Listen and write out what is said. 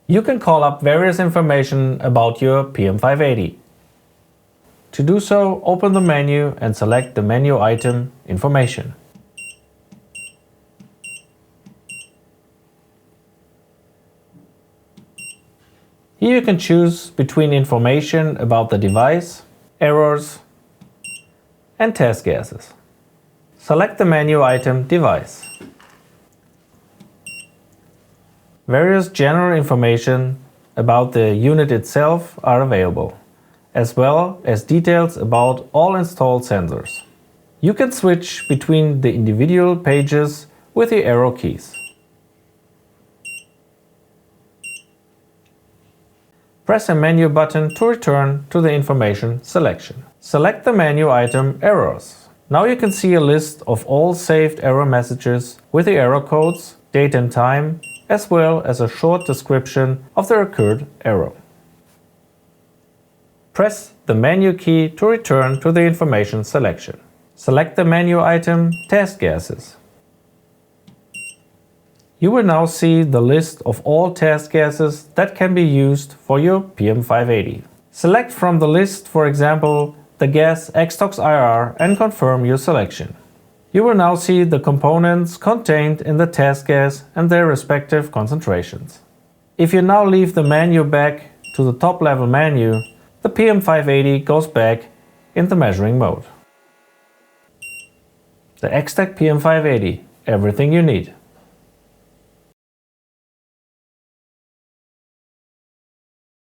You can call up various information about your PM580. To do so, open the menu and select the menu item Information. Here you can choose between information about the device, errors, and test gases. Select the menu item Device. Various general information about the unit itself are available, as well as details about all installed sensors. You can switch between the individual pages with the arrow keys. Press a menu button to return to the information selection. Select the menu item Errors. Now you can see a list of all saved error messages with the error codes, date and time, as well as a short description of the occurred error. Press the menu key to return to the information selection. Select the menu item Test Gases. You will now see the list of all test gases that can be used for your PM580. Select from the list, for example, the gas EX-TEC and confirm your selection. You will now see the components contained in the test gas and their respective concentrations. If you now leave the menu back to the top level menu, the PM580 goes back in the measuring mode. The EX-TEC PM580, everything you need.